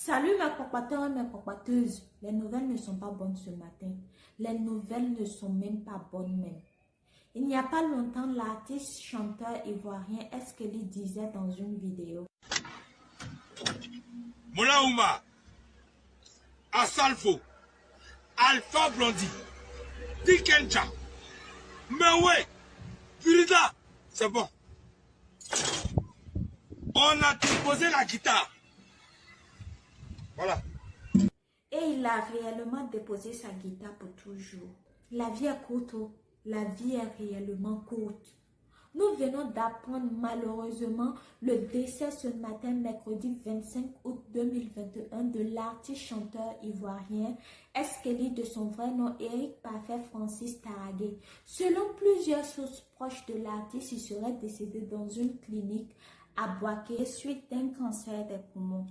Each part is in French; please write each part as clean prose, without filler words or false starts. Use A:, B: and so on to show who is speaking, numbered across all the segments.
A: Salut mes compateurs et mes compateuses. Les nouvelles ne sont pas bonnes ce matin. Les nouvelles ne sont même pas bonnes même. Il n'y a pas longtemps, l'artiste chanteur ivoirien Eskeli disait dans une vidéo.
B: Moula Ouma, Asalfo, Alpha Blondie, Dikencha, Mewe, Frida, c'est bon. On a déposé la guitare. Voilà.
A: Et il a réellement déposé sa guitare pour toujours. La vie est courte, la vie est réellement courte. Nous venons d'apprendre malheureusement le décès ce matin, mercredi 25 août 2021, de l'artiste chanteur ivoirien Eskeli, de son vrai nom Eric Parfait Francis Taragué. Selon plusieurs sources proches de l'artiste, il serait décédé dans une clinique à Bouaké suite d'un cancer des poumons.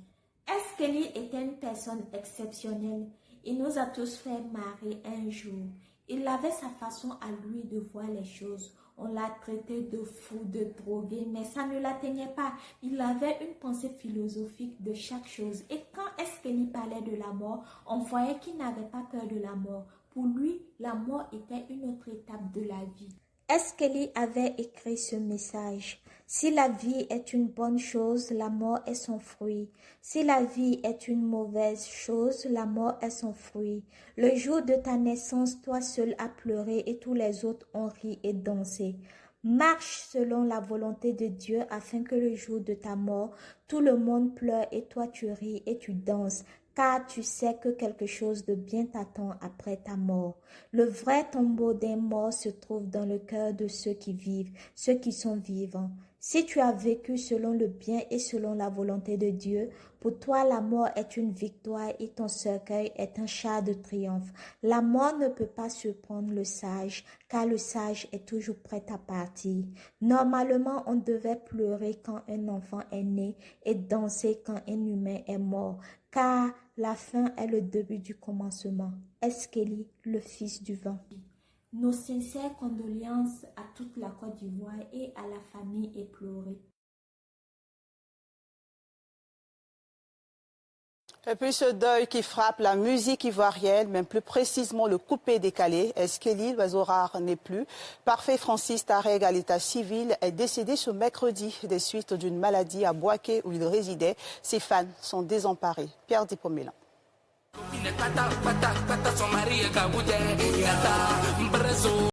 A: Eskeli était une personne exceptionnelle. Il nous a tous fait marrer un jour. Il avait sa façon à lui de voir les choses. On l'a traité de fou, de drogué, mais ça ne l'atteignait pas. Il avait une pensée philosophique de chaque chose. Et quand Eskeli parlait de la mort, on voyait qu'il n'avait pas peur de la mort. Pour lui, la mort était une autre étape de la vie. Eskeli avait écrit ce message. Si la vie est une bonne chose, la mort est son fruit. Si la vie est une mauvaise chose, la mort est son fruit. Le jour de ta naissance, toi seul as pleuré et tous les autres ont ri et dansé. Marche selon la volonté de Dieu afin que le jour de ta mort, tout le monde pleure et toi tu ris et tu danses. Car tu sais que quelque chose de bien t'attend après ta mort. Le vrai tombeau des morts se trouve dans le cœur de ceux qui vivent, ceux qui sont vivants. Si tu as vécu selon le bien et selon la volonté de Dieu, pour toi la mort est une victoire et ton cercueil est un char de triomphe. La mort ne peut pas surprendre le sage, car le sage est toujours prêt à partir. Normalement, on devait pleurer quand un enfant est né et danser quand un humain est mort, car la fin est le début du commencement. Eskeli, le fils du vent. Nos sincères condoléances à toute la Côte d'Ivoire et à la famille éplorée.
C: Et puis ce deuil qui frappe la musique ivoirienne, même plus précisément le coupé-décalé. Eskeli, l'oiseau rare, n'est plus. Parfait Francis Taragué, à l'état civil, est décédé ce mercredi des suites d'une maladie à Bouaké où il résidait. Ses fans sont désemparés. Pierre Dipomela.